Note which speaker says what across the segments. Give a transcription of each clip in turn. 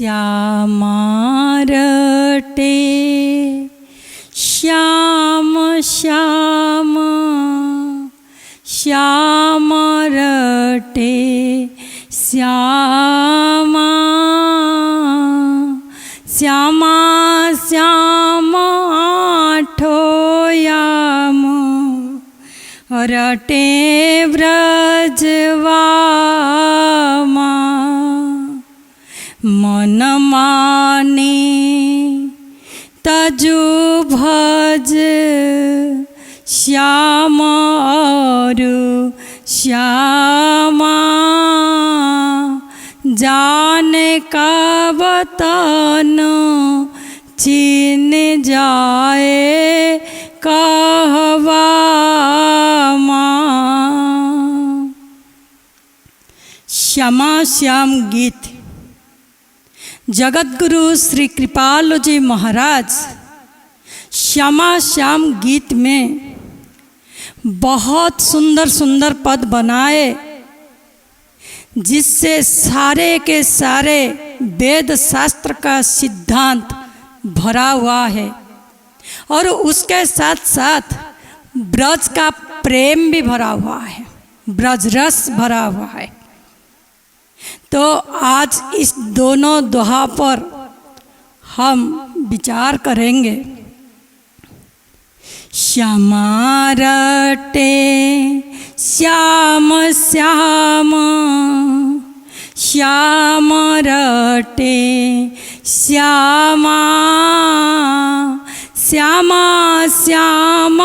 Speaker 1: श्यामा रटे श्याम श्याम श्याम रटे श्यामा श्यामा श्याम आठो याम रटे ब्रजवामा मन माने तजु भज श्याम और श्यामा जाने का वतन चीन जाए कहवा श्यामा श्याम गीत जगतगुरु श्री कृपालु जी महाराज श्यामा श्याम गीत में बहुत सुंदर सुंदर पद बनाए, जिससे सारे के सारे वेद शास्त्र का सिद्धांत भरा हुआ है और उसके साथ साथ ब्रज का प्रेम भी भरा हुआ है, ब्रज रस भरा हुआ है। तो आज इस दोनों दोहा पर हम विचार करेंगे। श्यामा रटे श्याम श्याम श्याम रटे श्यामा श्यामा श्याम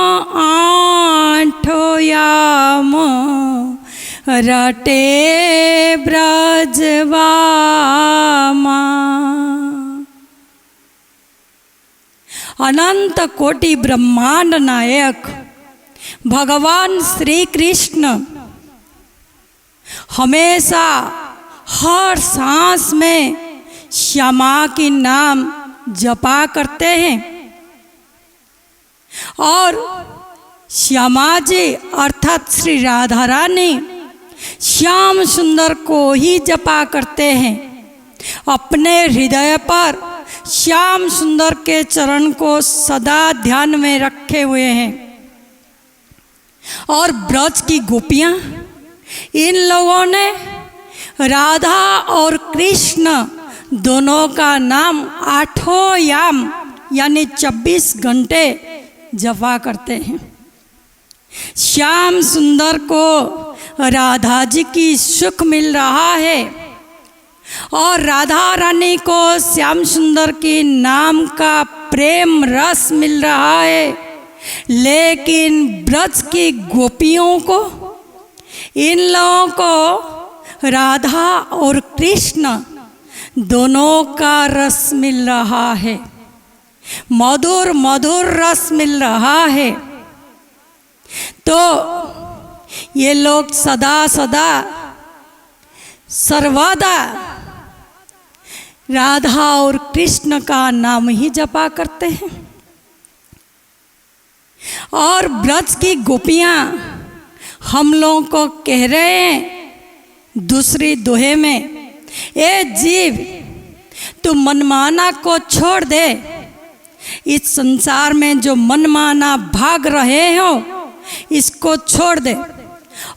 Speaker 1: आठो याम रटे ब्रजवामा। अनंत कोटि ब्रह्मांड नायक भगवान श्री कृष्ण हमेशा हर सांस में श्यामा की नाम जपा करते हैं और श्यामा जी अर्थात श्री राधा रानी श्याम सुंदर को ही जपा करते हैं। अपने हृदय पर श्याम सुंदर के चरण को सदा ध्यान में रखे हुए हैं। और ब्रज की गोपियां इन लोगों ने राधा और कृष्ण दोनों का नाम आठों याम यानी 24 घंटे जपा करते हैं। श्याम सुंदर को राधा जी की सुख मिल रहा है और राधा रानी को श्याम सुंदर के नाम का प्रेम रस मिल रहा है, लेकिन ब्रज की गोपियों को इन लोगों को राधा और कृष्ण दोनों का रस मिल रहा है, मधुर मधुर रस मिल रहा है। तो ये लोग सदा सदा सर्वदा राधा और कृष्ण का नाम ही जपा करते हैं। और ब्रज की गोपियां हम लोगों को कह रहे हैं दूसरी दोहे में, ए जीव तू मनमाना को छोड़ दे, इस संसार में जो मनमाना भाग रहे हो इसको छोड़ दे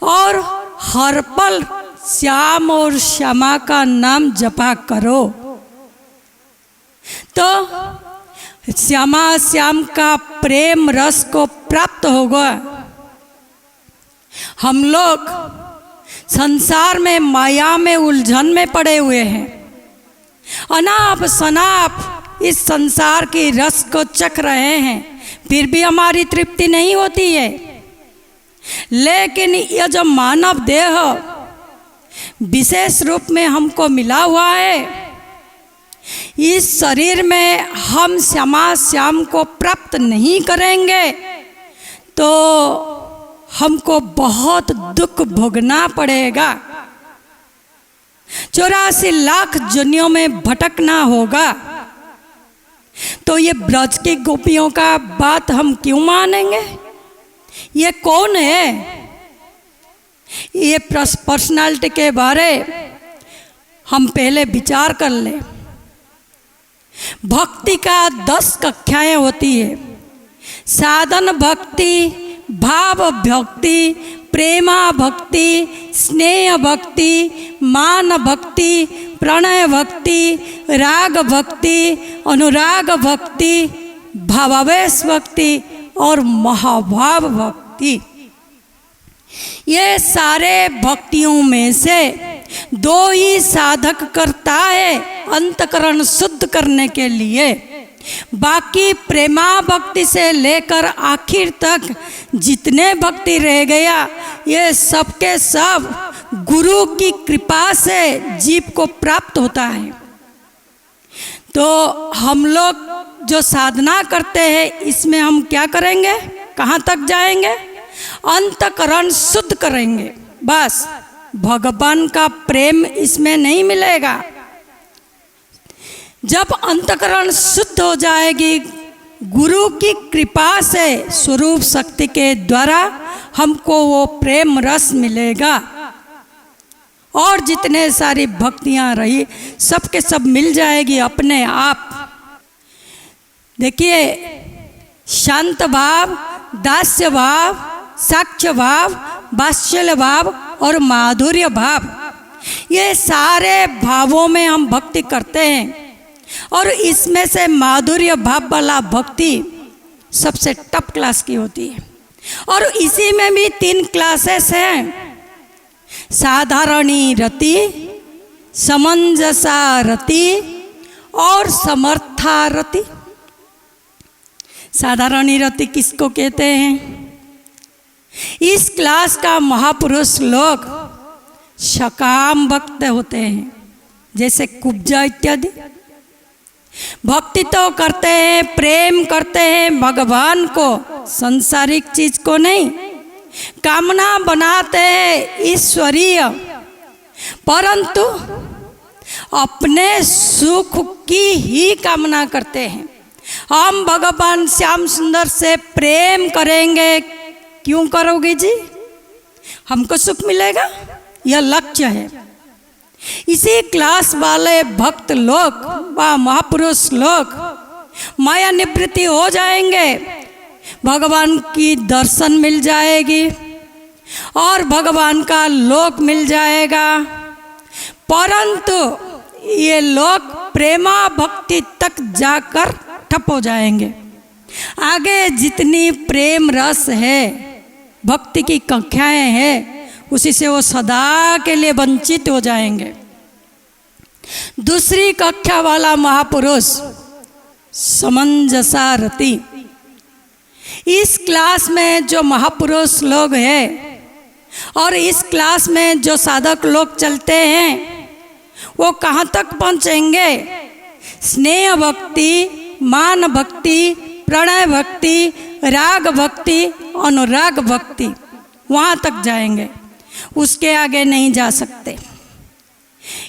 Speaker 1: और हर पल श्याम और श्यामा का नाम जपा करो। तो श्यामा श्याम का प्रेम रस को प्राप्त होगा। हम लोग संसार में माया में उलझन में पड़े हुए हैं, अनाप शनाप इस संसार की रस को चख रहे हैं, फिर भी हमारी तृप्ति नहीं होती है। लेकिन यह जो मानव देह विशेष रूप में हमको मिला हुआ है, इस शरीर में हम श्यामा श्याम को प्राप्त नहीं करेंगे तो हमको बहुत दुख भोगना पड़ेगा। 84 लाख जोनियों में भटकना होगा। तो ये ब्रज की गोपियों का बात हम क्यों मानेंगे? ये कौन है? ये पर्सनालिटी के बारे हम पहले विचार कर ले। भक्ति का 10 कक्षाएं होती है। साधन भक्ति, भाव भक्ति, प्रेमा भक्ति, स्नेह भक्ति, मान भक्ति, प्रणय भक्ति, राग भक्ति, अनुराग भक्ति, भावावेश भक्ति और महाभाव भक्ति। ये सारे भक्तियों में से 2 ही साधक करता है अंतकरण शुद्ध करने के लिए। बाकी प्रेमा भक्ति से लेकर आखिर तक जितने भक्ति रह गया, ये सब के सब गुरु की कृपा से जीव को प्राप्त होता है। तो हम लोग जो साधना करते हैं, इसमें हम क्या करेंगे, कहाँ तक जाएंगे? अंतकरण शुद्ध करेंगे। बस भगवान का प्रेम इसमें नहीं मिलेगा। जब अंतकरण शुद्ध हो जाएगी, गुरु की कृपा से स्वरूप शक्ति के द्वारा हमको वो प्रेम रस मिलेगा और जितने सारी भक्तियां रही सब के सब मिल जाएगी अपने आप। देखिए, शांत भाव, दास्य भाव, साक्ष्य भाव, वात्सल्य भाव और माधुर्य भाव, ये सारे भावों में हम भक्ति करते हैं। और इसमें से माधुर्य भाव वाला भक्ति सबसे टॉप क्लास की होती है। और इसी में भी 3 क्लासेस हैं, साधारणी रति, समंजसा रति और समर्था रति। साधारणी रति किसको कहते हैं? इस क्लास का महापुरुष लोग सकाम भक्त होते हैं, जैसे कुब्जा इत्यादि। भक्ति तो करते हैं, प्रेम करते हैं भगवान को, संसारिक चीज को नहीं। कामना बनाते हैं ईश्वरीय, परंतु अपने सुख की ही कामना करते हैं। हम भगवान श्याम सुंदर से प्रेम करेंगे। क्यों करोगे जी? हमको सुख मिलेगा, यह लक्ष्य है। इसी क्लास वाले भक्त लोग व महापुरुष लोग माया निवृत्ति हो जाएंगे, भगवान की दर्शन मिल जाएगी और भगवान का लोक मिल जाएगा। परंतु ये लोग प्रेमा भक्ति तक जाकर ठप हो जाएंगे। आगे जितनी प्रेम रस है, भक्ति की कक्षाएं हैं, उसी से वो सदा के लिए वंचित हो जाएंगे। दूसरी कक्षा वाला महापुरुष समंजसा रति। इस क्लास में जो महापुरुष लोग हैं और इस क्लास में जो साधक लोग चलते हैं, वो कहाँ तक पहुँचेंगे? स्नेह भक्ति, मान भक्ति, प्रणय भक्ति, राग भक्ति, अनुराग भक्ति, वहाँ तक जाएंगे, उसके आगे नहीं जा सकते।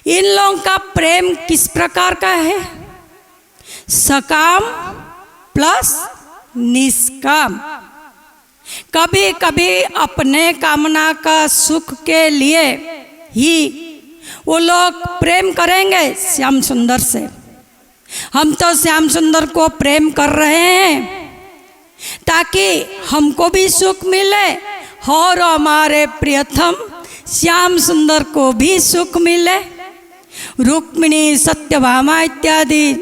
Speaker 1: इन लोगों का प्रेम किस प्रकार का है? सकाम प्लस निष्काम। कभी कभी अपने कामना का सुख के लिए ही वो लोग प्रेम करेंगे श्याम सुंदर से। हम तो श्याम सुंदर को प्रेम कर रहे हैं ताकि हमको भी सुख मिले और हमारे प्रियतम श्याम सुंदर को भी सुख मिले। रुक्मिणी, सत्यभामा इत्यादि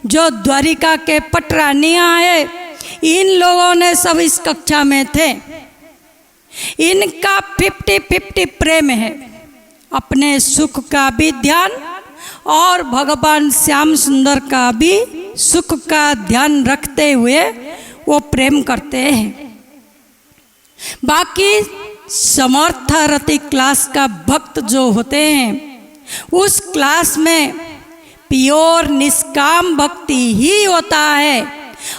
Speaker 1: जो द्वारिका के पटरानियाँ हैं, इन लोगों ने सब इस कक्षा में थे। इनका 50-50 प्रेम है, अपने सुख का भी ध्यान और भगवान श्याम सुंदर का भी सुख का ध्यान रखते हुए वो प्रेम करते हैं। बाकी समर्थारति क्लास का भक्त जो होते हैं, उस क्लास में प्योर निष्काम भक्ति ही होता है।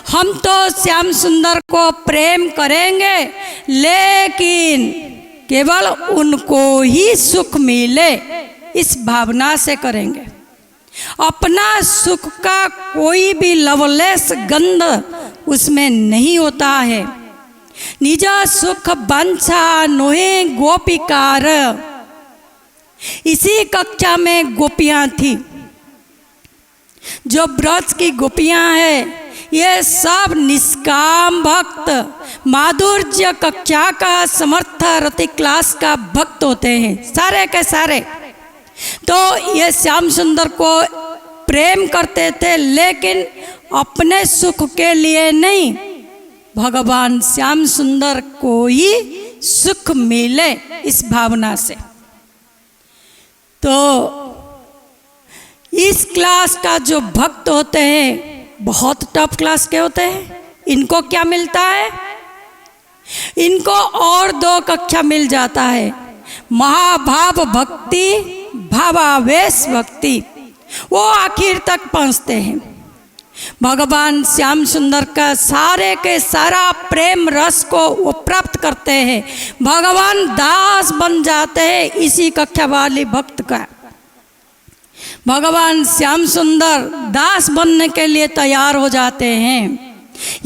Speaker 1: हम तो श्याम सुंदर को प्रेम करेंगे, लेकिन केवल उनको ही सुख मिले इस भावना से करेंगे। अपना सुख का कोई भी लवलेस गंध उसमें नहीं होता है। निज सुख बंछा नोहे गोपिकार। इसी कक्षा में गोपियां थी जो ब्रज की गोपियां हैं, ये सब निष्काम भक्त, माधुर्य कक्षा का, समर्थ रति क्लास का भक्त होते हैं, सारे के सारे। तो ये श्याम सुंदर को प्रेम करते थे, लेकिन अपने सुख के लिए नहीं, भगवान श्याम सुंदर को ही सुख मिले इस भावना से। तो इस क्लास का जो भक्त होते हैं, बहुत टफ क्लास के होते हैं। इनको क्या मिलता है? इनको और 2 कक्षा मिल जाता है, महाभाव भक्ति, भावावेश भक्ति। वो आखिर तक पहुँचते हैं। भगवान श्याम सुंदर का सारे के सारा प्रेम रस को वो प्राप्त करते हैं, भगवान दास बन जाते हैं इसी कक्षा वाली भक्त का। भगवान श्याम सुंदर दास बनने के लिए तैयार हो जाते हैं।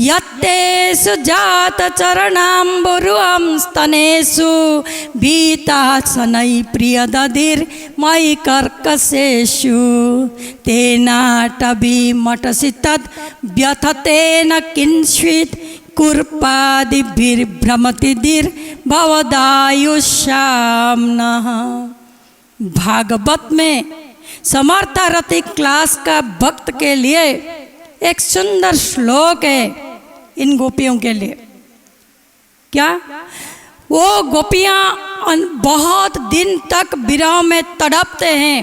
Speaker 1: यत्तेषु जात चरणाम्बुरुहं स्तनेषु भीतासनै प्रियदधिर् मयि कर्कशेषु तेनाटवी मटसि तद् व्यथतेन किंचित् कुर्पादिभिर्भ्रमति धीर् भवदायुष्याम्नः। भागवत में समर्थ रति क्लास का भक्त के लिए एक सुंदर श्लोक है इन गोपियों के लिए। क्या? वो गोपियां बहुत दिन तक विरह में तड़पते हैं,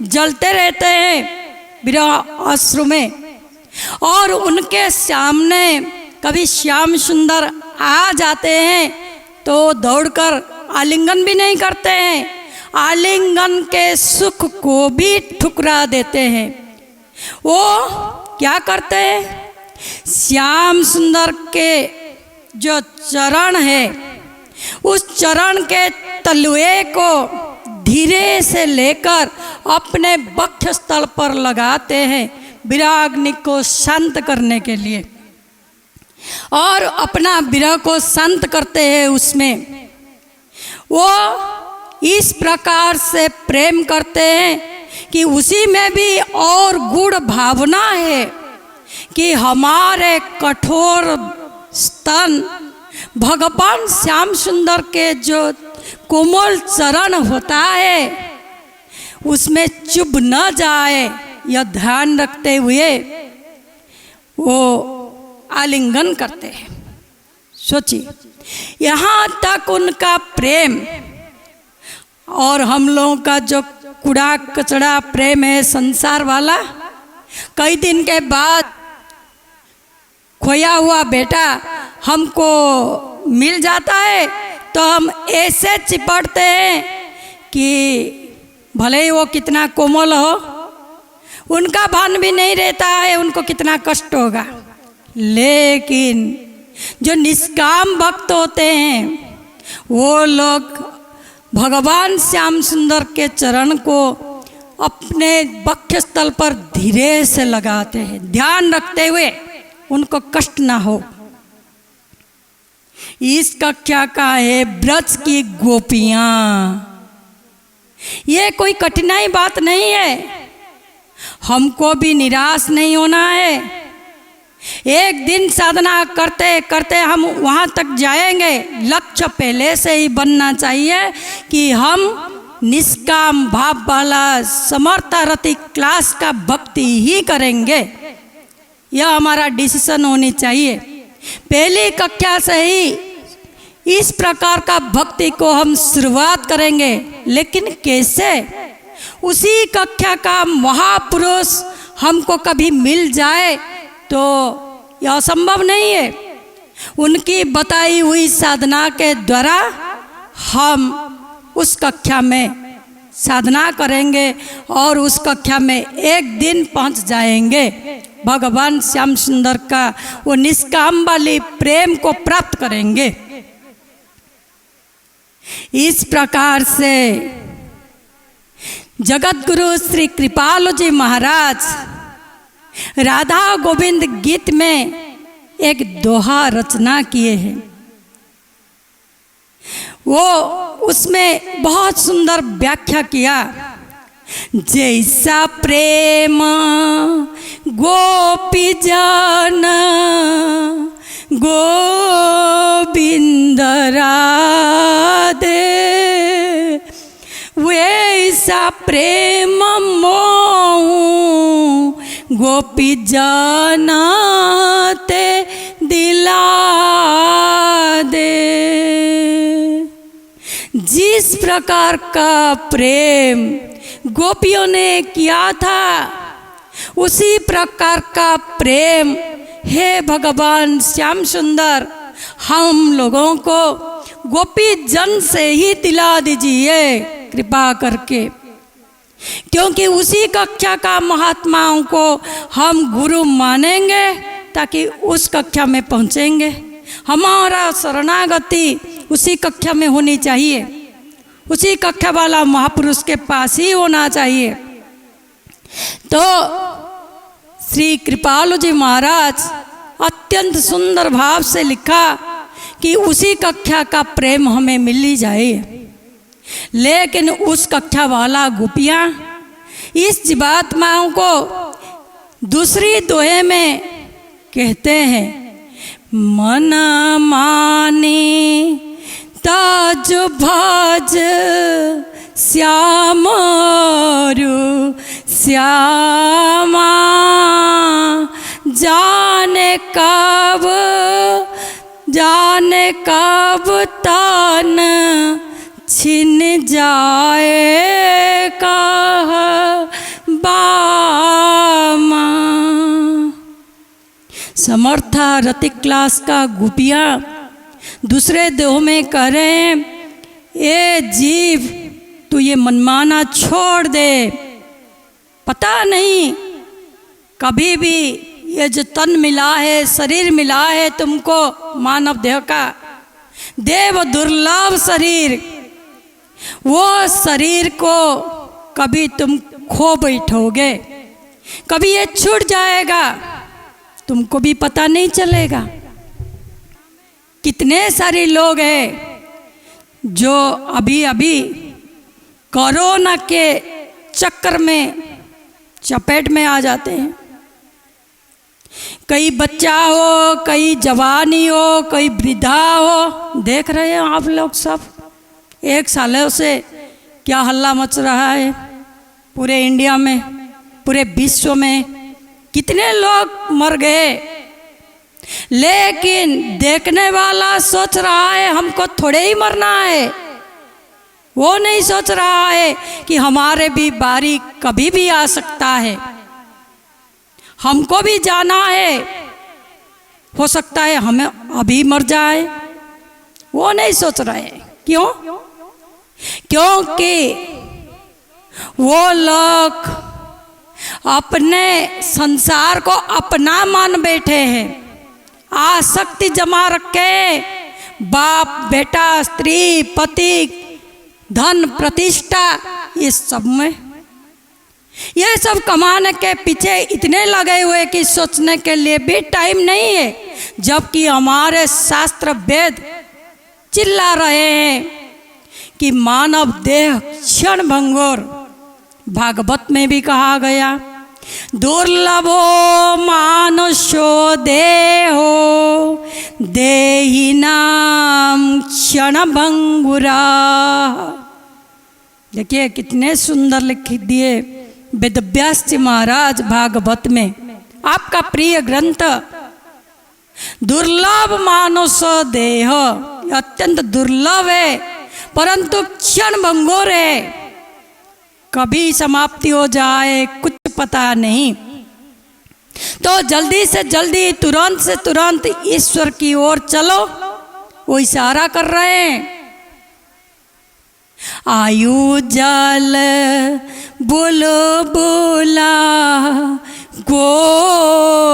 Speaker 1: जलते रहते हैं विरह अश्रु में, और उनके सामने कभी श्याम सुंदर आ जाते हैं तो दौड़कर आलिंगन भी नहीं करते हैं, आलिंगन के सुख को भी ठुकरा देते हैं। वो क्या करते हैं? श्याम सुंदर के जो चरण है, उस चरण के तलुए को धीरे से लेकर अपने वक्षस्थल पर लगाते हैं, विराग्नि को शांत करने के लिए, और अपना विरह को शांत करते हैं उसमें। वो इस प्रकार से प्रेम करते हैं कि उसी में भी और गूढ़ भावना है कि हमारे कठोर स्तन भगवान श्याम सुंदर के जो कोमल चरण होता है उसमें चुभ न जाए, यह ध्यान रखते हुए वो आलिंगन करते हैं। सोचिए, यहाँ तक उनका प्रेम और हम लोगों का जो कूड़ा कचड़ा प्रेम है संसार वाला, कई दिन के बाद खोया हुआ बेटा हमको मिल जाता है तो हम ऐसे चिपटते हैं कि भले ही वो कितना कोमल हो, उनका भान भी नहीं रहता है उनको कितना कष्ट होगा। लेकिन जो निष्काम भक्त होते हैं वो लोग भगवान श्याम सुंदर के चरण को अपने वक्षस्थल पर धीरे से लगाते हैं, ध्यान रखते हुए उनको कष्ट ना हो। इस कक्षा का है ब्रज की गोपियां। ये कोई कठिनाई बात नहीं है, हमको भी निराश नहीं होना है। एक दिन साधना करते करते हम वहाँ तक जाएंगे। लक्ष्य पहले से ही बनना चाहिए कि हम निष्काम भाव वाला समर्थ रति क्लास का भक्ति ही करेंगे, यह हमारा डिसीजन होनी चाहिए। पहली कक्षा से ही इस प्रकार का भक्ति को हम शुरुआत करेंगे। लेकिन कैसे? उसी कक्षा का महापुरुष हमको कभी मिल जाए तो यह असंभव नहीं है। उनकी बताई हुई साधना के द्वारा हम उस कक्षा में साधना करेंगे और उस कक्षा में एक दिन पहुंच जाएंगे। भगवान श्याम सुंदर का वो निष्काम वाली प्रेम को प्राप्त करेंगे। इस प्रकार से जगत गुरु श्री कृपालु जी महाराज राधा गोविंद गीत में एक दोहा रचना किए हैं। वो उसमें बहुत सुंदर व्याख्या किया जैसा प्रेम गोपी जन गोविंद राधे, वैसा प्रेम मोह गोपी जन ते दिला दे। जिस प्रकार का प्रेम गोपियों ने किया था, उसी प्रकार का प्रेम हे भगवान श्याम सुंदर हम लोगों को गोपी जन से ही दिला दीजिए कृपा करके, क्योंकि उसी कक्षा का महात्माओं को हम गुरु मानेंगे ताकि उस कक्षा में पहुँचेंगे। हमारा शरणागति उसी कक्षा में होनी चाहिए, उसी कक्षा वाला महापुरुष के पास ही होना चाहिए। तो श्री कृपालु जी महाराज अत्यंत सुंदर भाव से लिखा कि उसी कक्षा का प्रेम हमें मिल ही जाए। लेकिन उस कक्षा वाला गोपियाँ इस जीवात्माओं को दूसरी दोहे में कहते हैं, मन मानी ताज भज श्याम श्यामा, जाने कब तन छिन जाए कह बामा। समर्था रतिक क्लास का गोपियाँ दूसरे देह में कह रहे हैं, ए जीव तू ये मनमाना छोड़ दे, पता नहीं कभी भी ये जो तन मिला है, शरीर मिला है तुमको मानव देह का, देव दुर्लभ शरीर, वो शरीर को कभी तुम खो बैठोगे, कभी ये छूट जाएगा, तुमको भी पता नहीं चलेगा। कितने सारे लोग हैं जो अभी अभी कोरोना के चक्कर में चपेट में आ जाते हैं। कई बच्चा हो, कई जवानी हो, कई वृद्धा हो, देख रहे हैं आप लोग सब। एक सालों से क्या हल्ला मच रहा है पूरे इंडिया में, पूरे विश्व में, कितने लोग मर गए। लेकिन देखने वाला सोच रहा है हमको थोड़े ही मरना है, वो नहीं सोच रहा है कि हमारे भी बारी कभी भी आ सकता है, हमको भी जाना है, हो सकता है हमें अभी मर जाए। वो नहीं सोच रहे। क्यों? क्योंकि वो लोग अपने संसार को अपना मान बैठे हैं, आसक्ति जमा रखे, बाप बेटा, स्त्री, पति, धन, प्रतिष्ठा, इस सब में, ये सब कमाने के पीछे इतने लगे हुए कि सोचने के लिए भी टाइम नहीं है। जबकि हमारे शास्त्र वेद चिल्ला रहे हैं कि मानव देह क्षण भंगुर, भागवत में भी कहा गया, दुर्लभो मानुषो देहो देहिनाम क्षण भंगुरा। देखिए कितने सुंदर लिख दिए वेदव्यास जी महाराज भागवत में, आपका प्रिय ग्रंथ। दुर्लभ मानुष देह अत्यंत दुर्लभ है, परंतु क्षण भंगुर है, कभी समाप्ति हो जाए कुछ पता नहीं। तो जल्दी से जल्दी, तुरंत से तुरंत ईश्वर की ओर चलो, वो इशारा कर रहे हैं। आयु जल बोलो बोला गोविंद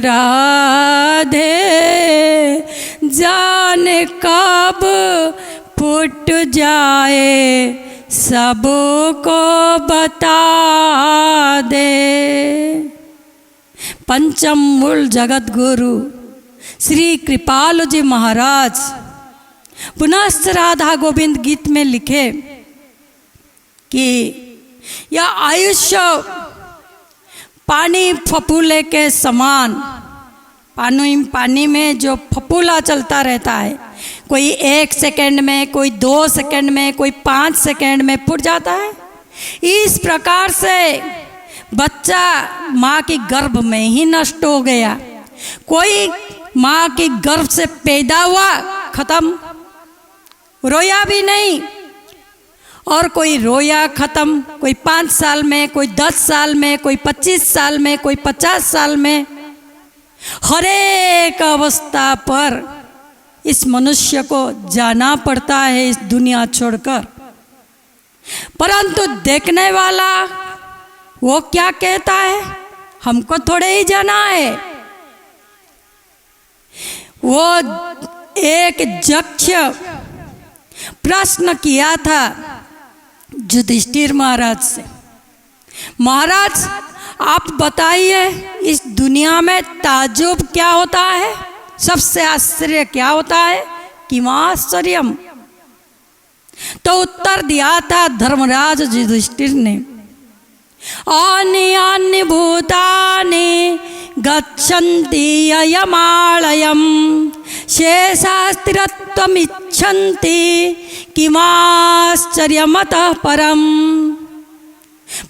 Speaker 1: राधे, जाने कब फूट जाए सबको बता दे। पंचम मूल जगत गुरु श्री कृपालु जी महाराज पुनश्च राधा गोविंद गीत में लिखे कि यह आयुष्य पानी फफूले के समान, पानी में जो फफूला चलता रहता है, कोई 1 सेकंड में, कोई 2 सेकंड में, कोई 5 सेकंड में फूट जाता है। इस प्रकार से बच्चा माँ की गर्भ में ही नष्ट हो गया। कोई माँ की गर्भ से पैदा हुआ, खत्म, रोया भी नहीं, और कोई रोया खत्म, कोई 5 साल में, कोई 10 साल में, कोई 25 साल में, कोई 50 साल में। हर एक अवस्था पर इस मनुष्य को जाना पड़ता है इस दुनिया छोड़कर। परंतु देखने वाला वो क्या कहता है, हमको थोड़े ही जाना है। वो एक यक्ष प्रश्न किया था युधिष्ठिर महाराज से, महाराज आप बताइए इस दुनिया में ताजुब क्या होता है, सबसे आश्चर्य क्या होता है, किमाश्चर्यम। तो उत्तर दिया था धर्मराज युधिष्ठिर ने, अन्यान्य भूतानि गच्छन्ति अयमालयम् शेषास्थिरत्वमिच्छन्ति किमाश्चर्यमतः परम्।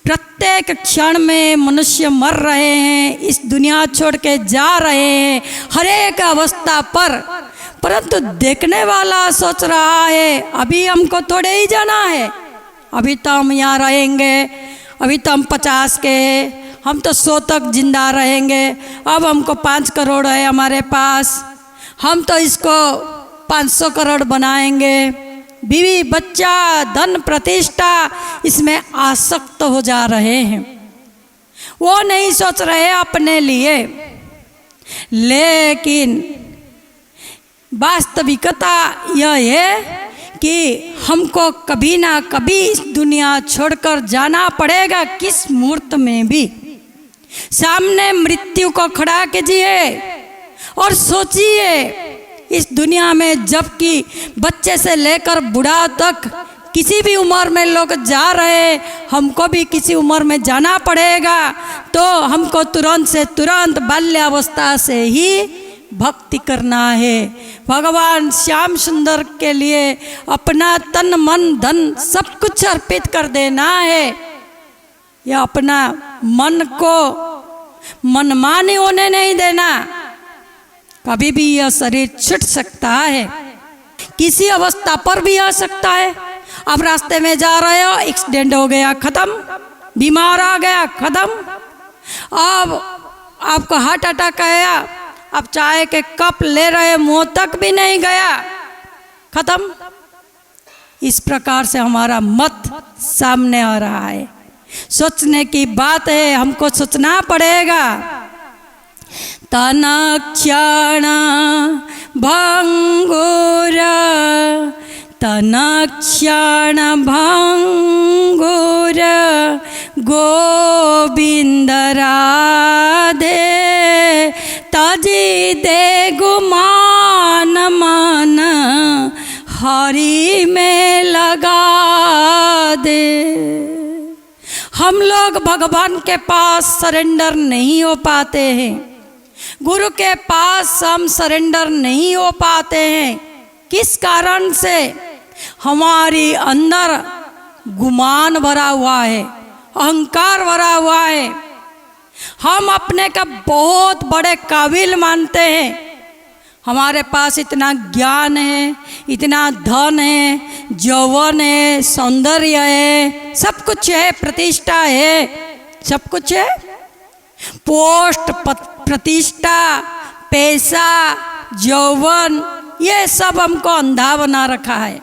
Speaker 1: प्रत्येक क्षण में मनुष्य मर रहे हैं, इस दुनिया छोड़ के जा रहे हैं हर एक अवस्था पर, परंतु देखने वाला सोच रहा है अभी हमको थोड़े ही जाना है, अभी तो हम यहाँ रहेंगे, अभी तो हम 50 के, हम तो 100 तक जिंदा रहेंगे, अब हमको 5 करोड़ है हमारे पास, हम तो इसको 500 करोड़ बनाएंगे। बीवी बच्चा धन प्रतिष्ठा इसमें आसक्त हो जा रहे हैं, वो नहीं सोच रहे अपने लिए। लेकिन वास्तविकता यह है कि हमको कभी ना कभी इस दुनिया छोड़कर जाना पड़ेगा, किस मुहूर्त में भी। सामने मृत्यु को खड़ा कीजिए और सोचिए, इस दुनिया में जबकि बच्चे से लेकर बूढ़ा तक किसी भी उम्र में लोग जा रहे, हमको भी किसी उम्र में जाना पड़ेगा। तो हमको तुरंत से तुरंत बाल्यावस्था से ही भक्ति करना है, भगवान श्याम सुंदर के लिए अपना तन मन धन सब कुछ अर्पित कर देना है। या अपना मन को मनमानी होने नहीं देना। कभी भी यह शरीर छूट सकता है, किसी अवस्था पर भी आ सकता है। अब रास्ते में जा रहे हो, एक्सीडेंट हो गया, खत्म, बीमार आ गया, खत्म, अब आपको हार्ट अटैक आया, अब चाय के कप ले रहे मुंह तक भी नहीं गया, खत्म। इस प्रकार से हमारा मत सामने आ रहा है, सोचने की बात है, हमको सोचना पड़ेगा। तनक्षण भंगुर तनक्षण भंगुर गोविंद राधे तजी दे गुमान मन हरि में लगा दे। हम लोग भगवान के पास सरेंडर नहीं हो पाते हैं, गुरु के पास हम सरेंडर नहीं हो पाते हैं। किस कारण से? हमारी अंदर गुमान भरा हुआ है, अहंकार भरा हुआ है। हम अपने का बहुत बड़े काबिल मानते हैं, हमारे पास इतना ज्ञान है, इतना धन है, यौवन है, सौंदर्य है, सब कुछ है, प्रतिष्ठा है, सब कुछ है। पोस्ट प्रतिष्ठा, पैसा, यौवन, ये सब हमको अंधा बना रखा है।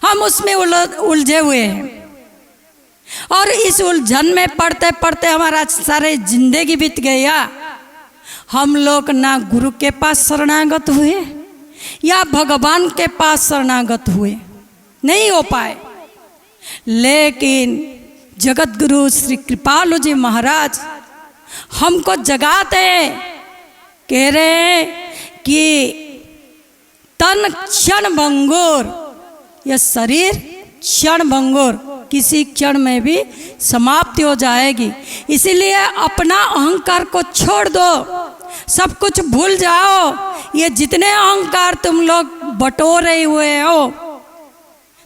Speaker 1: हम उसमें उलझे हुए हैं और इस उलझन में पढ़ते पढ़ते हमारा सारे जिंदगी बीत गया। हम लोग ना गुरु के पास शरणागत हुए या भगवान के पास शरणागत हुए, नहीं हो पाए। लेकिन जगत गुरु श्री कृपालु जी महाराज हमको जगाते हैं, कह रहे हैं कि तन क्षण भंगुर, यह शरीर क्षण भंगुर, किसी क्षण में भी समाप्ति हो जाएगी। इसीलिए अपना अहंकार को छोड़ दो, सब कुछ भूल जाओ। ये जितने अहंकार तुम लोग बटोरे हुए हो,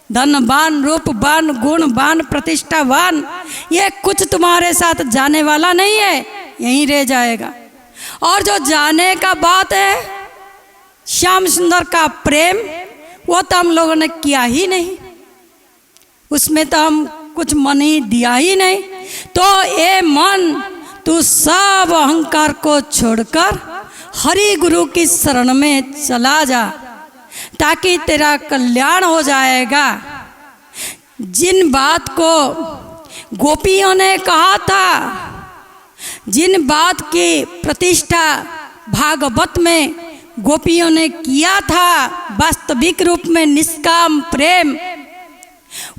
Speaker 1: धनवान, रूपवान, गुणवान, प्रतिष्ठावान, ये कुछ तुम्हारे साथ जाने वाला नहीं है, यहीं रह जाएगा। और जो जाने का बात है, श्याम सुंदर का प्रेम, वो तो हम लोगों ने किया ही नहीं, उसमें तो हम कुछ मन ही दिया ही नहीं। तो ये मन, तू सब अहंकार को छोड़कर हरि गुरु की शरण में चला जा, ताकि तेरा कल्याण हो जाएगा। जिन बात को गोपियों ने कहा था, जिन बात की प्रतिष्ठा भागवत में गोपियों ने किया था, वास्तविक रूप में निष्काम प्रेम,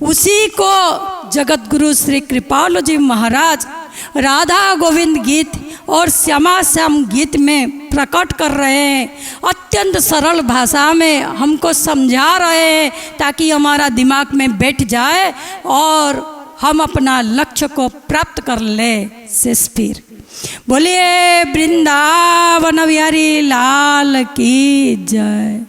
Speaker 1: उसी को जगत गुरु श्री कृपालु जी महाराज राधा गोविंद गीत और श्यामा श्याम गीत में प्रकट कर रहे हैं। अत्यंत सरल भाषा में हमको समझा रहे हैं, ताकि हमारा दिमाग में बैठ जाए और हम अपना लक्ष्य को प्राप्त कर ले। शेषपीर बोलिए वृंदावन बिहारी लाल की जय।